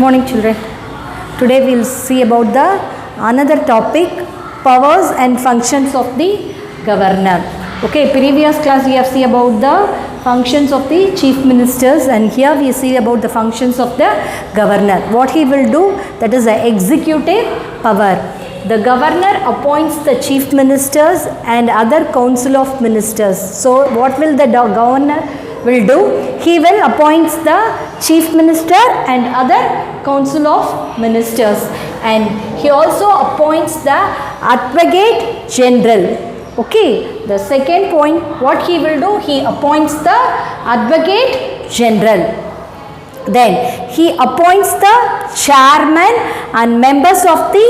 Morning children. Today we will see about the another topic, powers and functions of the governor. Okay, previous class we have seen about the functions of the chief ministers, and here we see about the functions of the governor. What he will do, that is the executive power. The governor appoints the chief ministers and other council of ministers. So what will the governor will do? He will appoint the chief minister and other council of ministers, and he also appoints the advocate general. Okay, the second point, what he will do, he appoints the advocate general. Then he appoints the chairman and members of the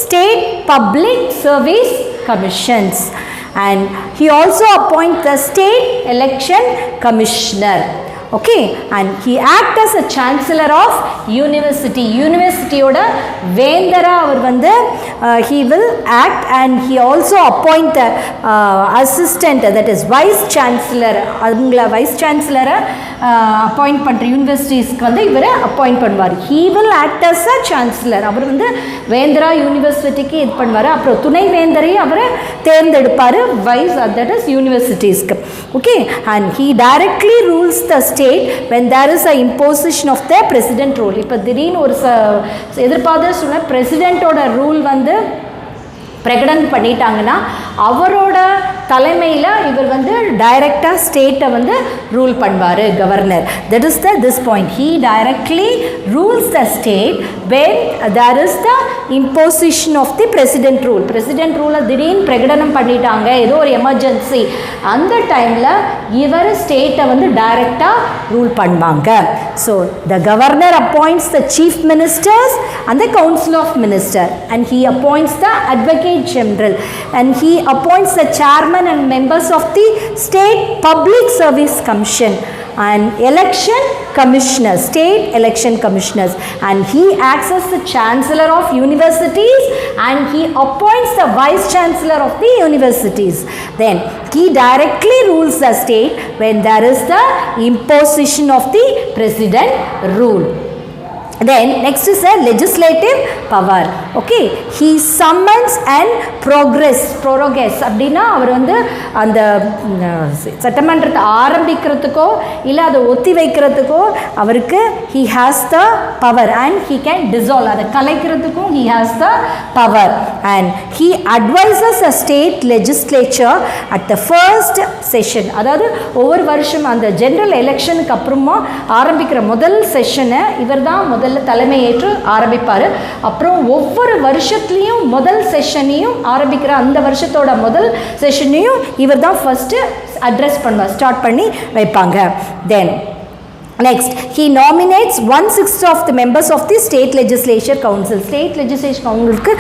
state public service commissions, and he also appoints the state election commissioner. Okay, and he acts as a chancellor of university. University oda vendara அவர் வந்து he will act, and he also appoint the assistant, that is vice chancellor. அவங்கள vice chancellor appoint பண்ற யூனிவர்சிட்டிஸ்க்கு வந்து இவரை appoint பண்ணுவார். he will act as a chancellor. அவர் வந்து வேந்தரா யூனிவர்சிட்டிக்கு இது பண்ணுவார். அப்புறம் துணை வேந்தரையும் அவர் தேர்ந்தெடுப்பார், vice, that is universitiesக்கு. Okay, and he directly rules the state when there is a imposition of the president rule. இப்போ திடீர்னு ஒரு எதிர்பார்த்த சொன்ன பிரசிடென்ட்டோட ரூல் வந்து பிரகடனம் பண்ணிட்டாங்கன்னா அவரோட தலைமையில் இவர் வந்து டைரக்டாக ஸ்டேட்டை வந்து ரூல் பண்ணுவார் governor. That is this point, he directly rules the state when there is the imposition of the president rule. president ரூலை திடீர்னு பிரகடனம் பண்ணிட்டாங்க, ஏதோ ஒரு எமர்ஜென்சி, அந்த டைமில் இவர் ஸ்டேட்டை வந்து டைரக்டாக ரூல் பண்ணுவாங்க. So the governor appoints the chief ministers and the council of minister, and he appoints the advocate general, and he appoints the chairman and members of the state public service commission and election commissioners, state election commissioners, and he acts as the chancellor of universities, and he appoints the vice chancellor of the universities. Then he directly rules the state when there is the imposition of the president rule. Then next is the legislative power. Okay, he summons and prorogates. அப்படின்னா அவர் வந்து அந்த சட்டமன்றத்தை ஆரம்பிக்கிறதுக்கோ இல்லை அதை ஒத்தி வைக்கிறதுக்கோ அவருக்கு he has the power, and he can dissolve, அதை கலைக்கிறதுக்கும் he has the power, and he advises the state legislature at the first session. அதாவது ஒவ்வொரு வருஷம் அந்த ஜெனரல் எலெக்ஷனுக்கு அப்புறமா ஆரம்பிக்கிற முதல் செஷனை இவர் தான் முதல்ல தலைமை ஏற்று ஆரம்பிப்பார். அப்புறம் ஒவ்வொரு வருஷத்துலேயும் முதல் செஷனையும் ஆரம்பிக்கிற அந்த வருஷத்தோட முதல் செஷனையும் இவர் தான் ஃபஸ்ட்டு அட்ரஸ் பண்ணுவார், ஸ்டார்ட் பண்ணி வைப்பாங்க. தென் next, he nominates 1/6 of the members of the state legislature council. state legislature councilக்கு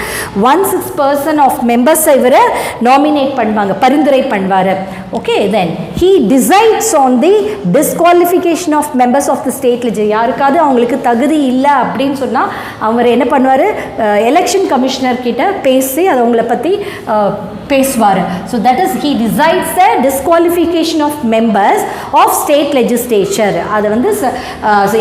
1/6% of members இவரை nominate பண்ணுவாங்க, பரிந்துரை பண்ணுவார். Okay, then he decides on the disqualification of members of the state legislature. யாருக்காவது அவங்களுக்கு தகுதி இல்லை அப்படின்னு சொன்னால் அவர் என்ன பண்ணுவார், எலெக்ஷன் கமிஷனர் கிட்ட பேசி அதை அவங்கள பற்றி பேசுவார். So that is he decides the disqualification of members of state legislature. அதை வந்து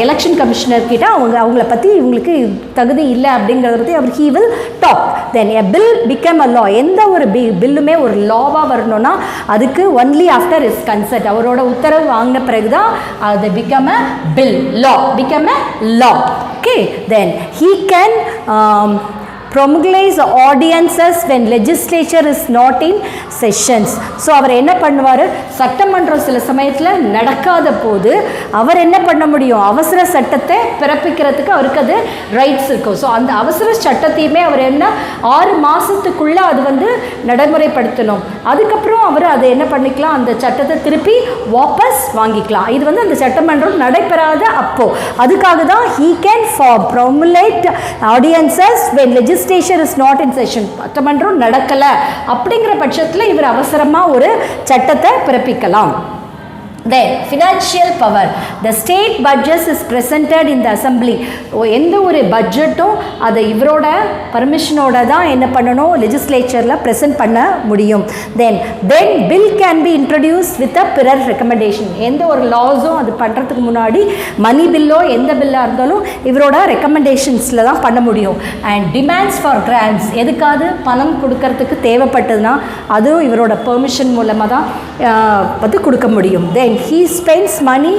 எலெக்ஷன் கமிஷனர் கிட்ட அவங்கள பற்றி இவங்களுக்கு தகுதி இல்லை அப்படிங்கிறத பற்றி அவர் he will talk. then a bill become a law. எந்த ஒரு பில்லுமே ஒரு லாவாக வரணும்னா அதுக்கு only after his consent, அவரோட உத்தரவு வாங்கின பிறகு தான் அது become a bill, law, become a law. Okay, then he can promulgates ordinances when legislature is not in sessions. So அவர் என்ன பண்ணுவார், சட்டமன்றம் சில சமயத்தில் நடக்காத போது அவர் என்ன பண்ண முடியும், அவசர சட்டத்தை பிறப்பிக்கிறதுக்கு அவருக்கு அது ரைட்ஸ் இருக்கும். ஸோ அந்த அவசர சட்டத்தையுமே அவர் என்ன 6 மாதத்துக்குள்ளே அது வந்து நடைமுறைப்படுத்தணும். அதுக்கப்புறம் அவர் அதை என்ன பண்ணிக்கலாம், அந்த சட்டத்தை திருப்பி வாபஸ் வாங்கிக்கலாம். இது வந்து அந்த சட்டமன்றம் நடைபெறாத அப்போ, அதுக்காக தான் he can promulgate ordinances when legislature is not in session. சட்டமன்றம் நடக்கலை அப்படிங்கிற பட்சத்தில் இவர் அவசரமாக ஒரு சட்டத்தை பிறப்பிக்கலாம். Then financial power. The state budget is presented in the assembly. எந்த ஒரு பட்ஜெட்டும் அதை இவரோட பர்மிஷனோட தான் என்ன பண்ணணும், லெஜிஸ்லேச்சரில் ப்ரெசென்ட் பண்ண முடியும். Then bill can be introduce with a prior recommendation. எந்த ஒரு லாஸும் அது பண்ணுறதுக்கு முன்னாடி மணி பில்லோ எந்த பில்லாக இருந்தாலும் இவரோட ரெக்கமெண்டேஷன்ஸில் தான் பண்ண முடியும். அண்ட் டிமாண்ட்ஸ் ஃபார் கிராண்ட்ஸ், எதுக்காவது பணம் கொடுக்கறதுக்கு தேவைப்பட்டதுன்னா அதுவும் இவரோட பெர்மிஷன் மூலமாக தான் வந்து கொடுக்க முடியும். தென் he spends money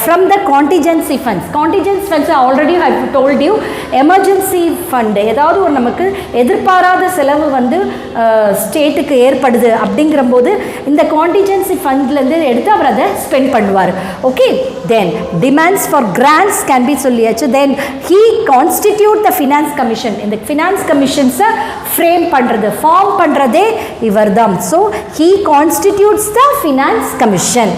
from the contingency funds. Contingency funds already I have told you, emergency fund. ஏதாவது ஒரு நமக்கு எதிர்பாராத செலவு வந்து ஸ்டேட்டுக்கு ஏற்படுது அப்படிங்கிறபோது இந்த கான்டிஜென்சி ஃபண்ட்லேருந்து எடுத்து அவர் அதை ஸ்பெண்ட் பண்ணுவார். Okay, then demands for grants can be சொல்லியாச்சு. தென் he constitute the finance commission. இந்த ஃபினான்ஸ் கமிஷன்ஸை ஃப்ரேம் பண்ணுறது, ஃபார்ம் பண்ணுறதே இவர் தான். So he constitutes the finance commission.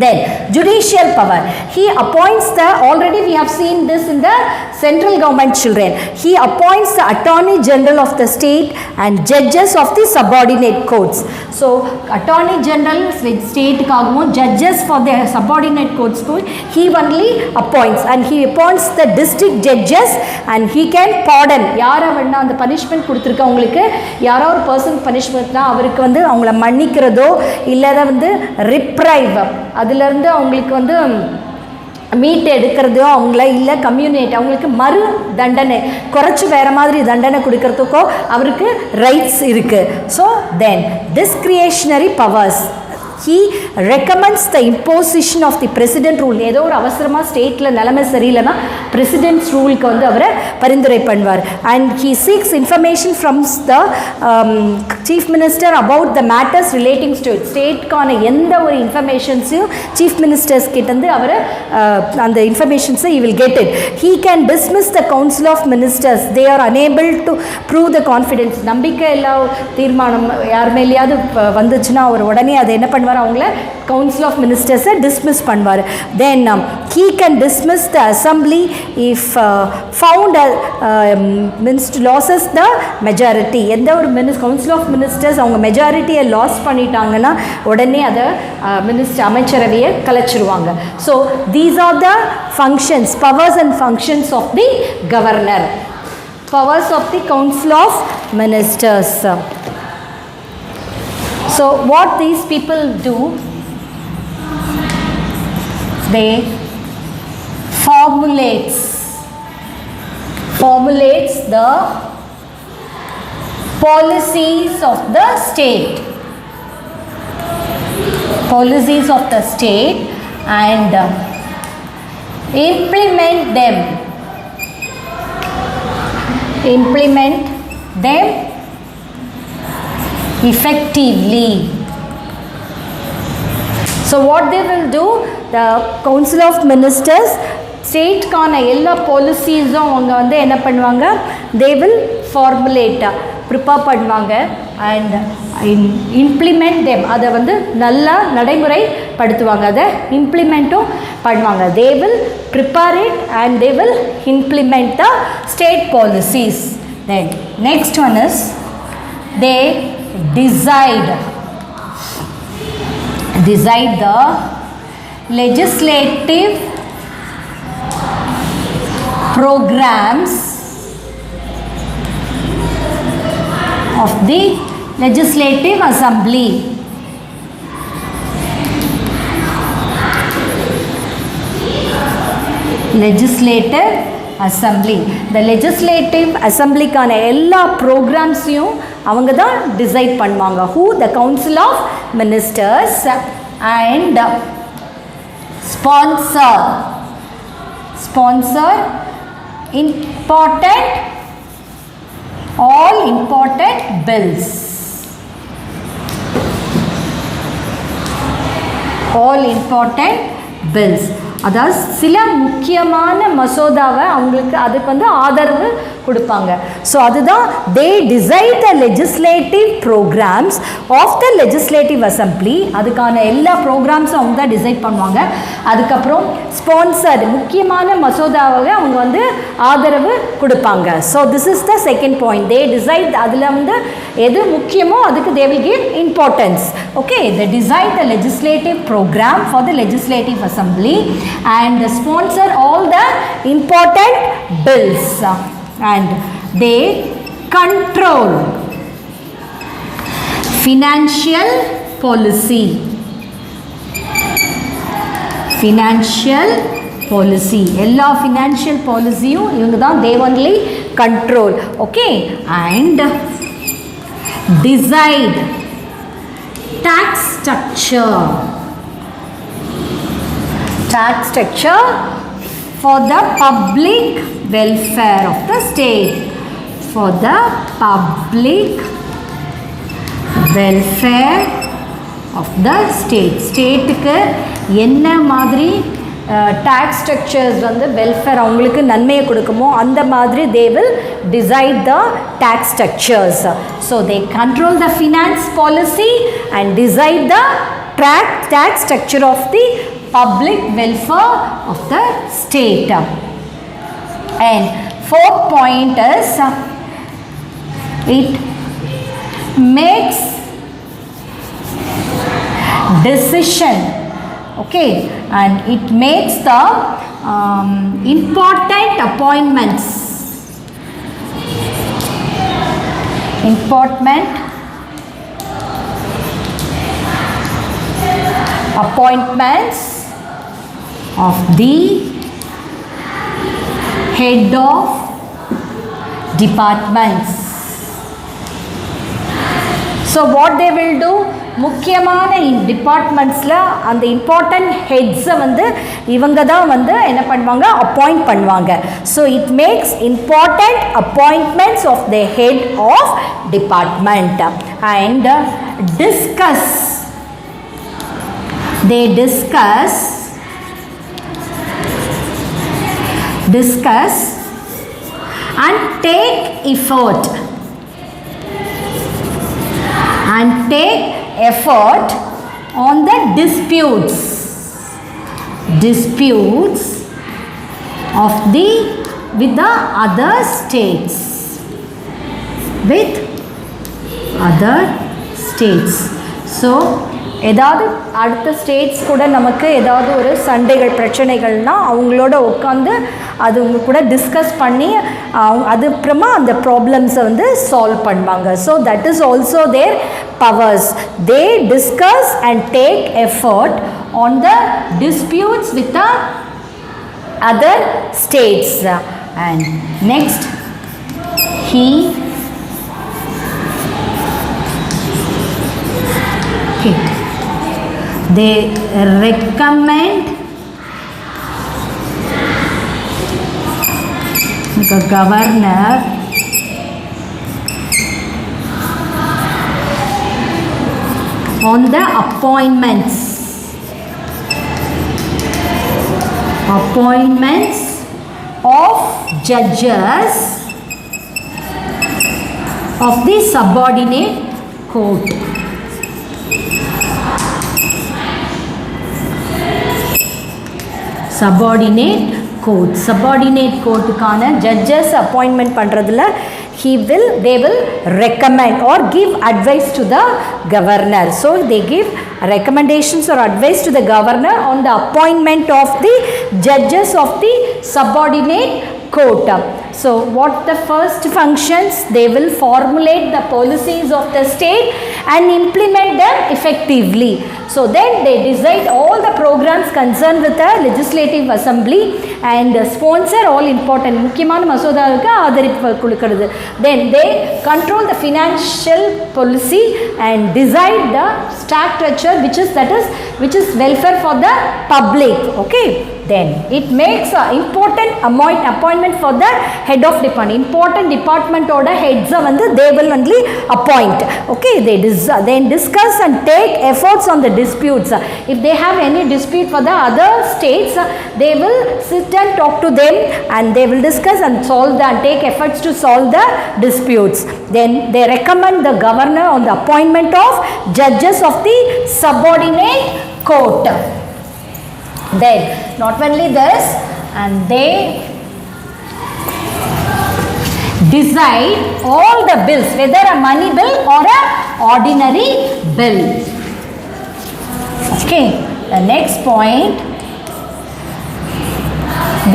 Then judicial power. He appoints the, already we have seen this in the central government children. He appoints the attorney general of the state and judges of the subordinate courts. So attorney general state காகவும் judges for the subordinate courts he only appoints, and he appoints the district judges and he can pardon. யாரை வேணா அந்த punishment கொடுத்துருக்கவங்களுக்கு யாரோ ஒரு person பனிஷ்மெண்ட்னா அவருக்கு வந்து அவங்கள மன்னிக்கிறதோ இல்லை வந்து ரிப்ரைவ் அதிலிருந்து அவங்களுக்கு வந்து மீட் எடுக்கிறதோ அவங்கள இல்லை கம்யூனிட்டி அவங்களுக்கு மறு தண்டனை குறைச்சி வேறு மாதிரி தண்டனை கொடுக்கறதுக்கோ அவருக்கு ரைட்ஸ் இருக்குது. So then discretionary powers. he recommends the imposition of the president rule. ஏதோ ஒரு அவசரமாக ஸ்டேட்டில் நிலைமை சரியில்லைன்னா பிரசிடென்ட்ஸ் ரூலுக்கு வந்து அவரை பரிந்துரை பண்ணுவார். And he seeks information from the chief minister about the matters relating to it. ஸ்டேட்கான எந்த ஒரு இன்ஃபர்மேஷன்ஸையும் சீஃப் மினிஸ்டர்ஸ் கிட்டேருந்து அவரை அந்த இன்ஃபர்மேஷன்ஸை he will get it. he can dismiss the council of ministers. they are unable to prove the confidence. நம்பிக்கை இல்லா தீர்மானம் யார் மேலேயாவது வந்துச்சுன்னா அவர் உடனே அதை என்ன பண்ணுவார், அவங்கள கவுன்சில் ஆஃப் மினிஸ்டர்ஸை டிஸ்மிஸ் பண்ணுவார். தென் he can dismiss the assembly if found loses the majority. எந்த ஒரு கவுன்சில் ஆஃப் மினிஸ்டர்ஸ் அவங்க மெஜாரிட்டியை லாஸ் பண்ணிட்டாங்கன்னா உடனே அதை அமைச்சரவையை கலைச்சிருவாங்க. So these are the functions, powers and functions of the governor. Powers of the council of ministers. So what these people do, they formulates the policies of the state, and implement them effectively. So what they will do, the council of ministers ஸ்டேட்கான எல்லா பாலிசிஸும் அவங்க வந்து என்ன பண்ணுவாங்க, they will formulate, prepare பண்ணுவாங்க and implement them, அதை வந்து நல்லா நடைமுறைப்படுத்துவாங்க, அதை இம்ப்ளிமெண்ட்டும் பண்ணுவாங்க. they will prepare it and they will implement the state policies. Then next one is they decide the legislative programs of the legislative assembly. Legislative assembly. The legislative assemblyக்கான எல்லா ப்ரோக்ராம்ஸையும் அவங்க தான் decide பண்ணுவாங்க. Who? The council of ministers and sponsor all important bills. All important bills. அதாவது சில முக்கியமான மசோதாவை அவங்களுக்கு அதுக்கு வந்து ஆதரவு கொடுப்பாங்க. ஸோ அதுதான் they decide the legislative programs of the legislative assembly. அதுக்கான எல்லா ப்ரோக்ராம்ஸும் அவங்க தான் டிசைட் பண்ணுவாங்க. அதுக்கப்புறம் ஸ்பான்சர் முக்கியமான மசோதாவை அவங்க வந்து ஆதரவு கொடுப்பாங்க. So this is the second point. they decide, அதில் வந்து எது முக்கியமோ அதுக்கு they will give importance. Okay, they decide the legislative program for the legislative assembly and sponsor all the important bills and they control financial policy. Financial policy, எல்லா financial policyயும் இவங்க தான் they only control. Okay, and decide tax structure. Tax structure for the public welfare of the state. For the public welfare of the state. ஸ்டேட்டுக்கு என்ன மாதிரி tax structures வந்து welfare அவங்களுக்கு நன்மையை கொடுக்குமோ அந்த மாதிரி they will decide the tax structures. So they control the finance policy and decide the tax structure of the public welfare of the state. And fourth point is it makes decision. Okay, and it makes the important appointments. Important appointments of the head of departments. So what they will do, முக்கியமான டிபார்ட்மெண்ட்ஸில் அந்த important ஹெட்ஸை வந்து இவங்க தான் வந்து என்ன பண்ணுவாங்க, appoint பண்ணுவாங்க. So it makes important appointments of the head of department and discuss. They discuss and take effort on the disputes of the with the other states. So ஏதாவது அடுத்த ஸ்டேட்ஸ் கூட நமக்கு ஏதாவது ஒரு சண்டைகள் பிரச்சனைகள்னால் அவங்களோட உட்காந்து அது உங்க கூட டிஸ்கஸ் பண்ணி அதுக்கப்புறமா அந்த ப்ராப்ளம்ஸை வந்து சால்வ் பண்ணுவாங்க. So that is also their powers. They discuss and take effort on the disputes with the other states. And next they recommend the governor on the appointments of judges of the subordinate court. Subordinate courtக்கான judges appointment பண்ணுறதுல they will recommend or give advice to the governor. So they give recommendations or advice to the governor on the appointment of the judges of the subordinate court. So what the first functions? They will formulate the policies of the state and implement them effectively. So then they decide all the programs concerned with the legislative assembly and sponsor all important முக்கியமான மசோதாவுக்கு ஆதரிப்பு கொடுக்கிறது. Then they control the financial policy and decide the structure which is welfare for the public. Okay, then it makes an important appointment for the head of department. Important department order heads வந்து they will only appoint. Okay, they then discuss and take efforts on the disputes. If they have any dispute for the other states, they will sit and talk to them and they will discuss and solve and take efforts to solve the disputes. Then they recommend the governor on the appointment of judges of the subordinate court. Then not only this, and they decide all the bills, whether a money bill or a ordinary bill. Okay, the next point,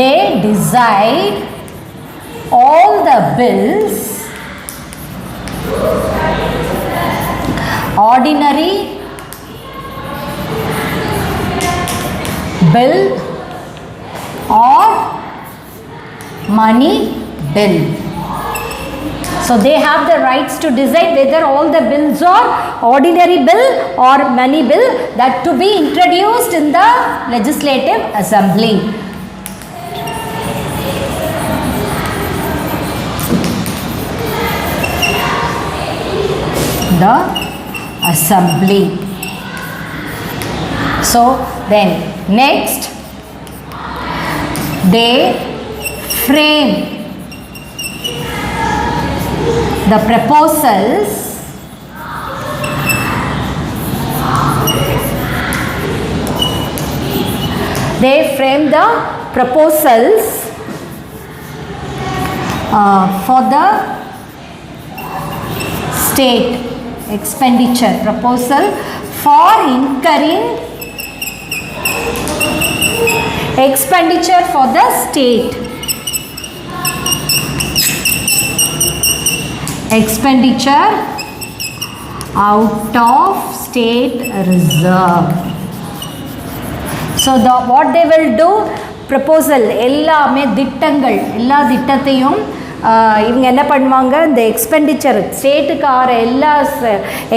they decide all the bills, ordinary bill or money bill. So they have the rights to decide whether all the bills are ordinary bill or money bill that to be introduced in the legislative assembly. The assembly. So then next, they frame the proposals for the state expenditure, proposal for incurring expenditure for the state, expenditure out of state reserve. So what they will do, proposal எல்லாமே திட்டங்கள், எல்லா திட்டத்தையும் இவங்க என்ன பண்ணுவாங்க, இந்த expenditure ஸ்டேட்டுக்கு ஆகிற எல்லா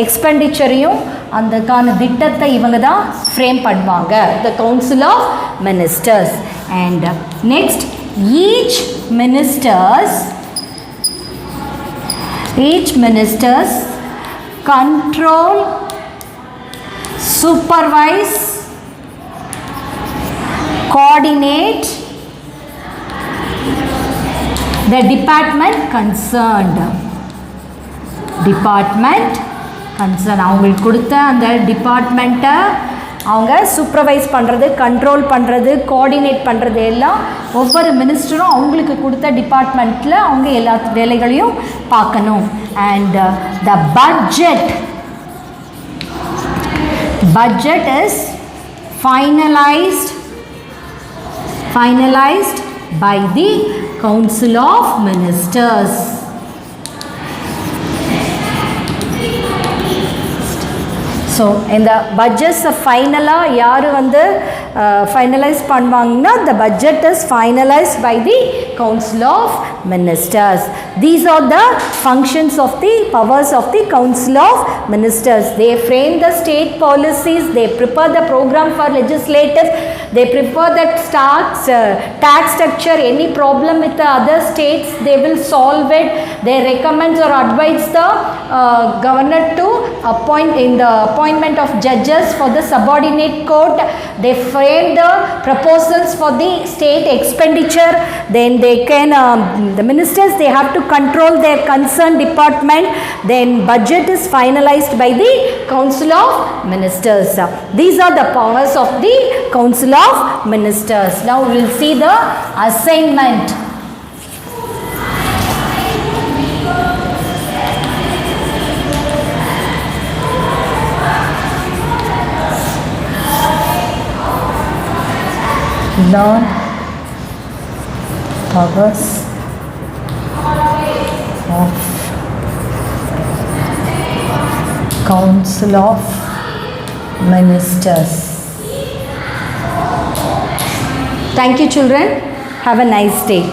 எக்ஸ்பெண்டிச்சரையும் அதுக்கான திட்டத்தை இவங்க தான் ஃப்ரேம் பண்ணுவாங்க, the council of ministers. And next, each ministers control, supervise, coordinate the department concerned. அவங்களுக்கு கொடுத்த அந்த டிபார்ட்மெண்ட்டை அவங்க சூப்பர்வைஸ் பண்ணுறது, கண்ட்ரோல் பண்ணுறது, கோஆர்டினேட் பண்ணுறது எல்லாம் ஒவ்வொரு மினிஸ்டரும் அவங்களுக்கு கொடுத்த டிபார்ட்மெண்ட்டில் அவங்க எல்லா வேலைகளையும் பார்க்கணும். And the budget is finalized by the Council of Ministers. So இந்த பட்ஜெட்ஸை ஃபைனலாக யார் வந்து ஃபைனலைஸ் பண்ணுவாங்கன்னா, the budget is finalized by the Council of Ministers. These are the functions of the powers of the Council of Ministers. They frame the state policies, they prepare the program for legislative, they prepare the tax structure, any problem with the other states, they will solve it. They recommend or advise the governor to appoint in the appointment of judges for the subordinate court. They frame the proposals for the state expenditure. Then they can the ministers, they have to control their concerned department. Then budget is finalized by the Council of Ministers. These are the powers of the Council of Ministers. Now we will see the assignment. Learn powers of Council of Ministers. Thank you, children. Have a nice day.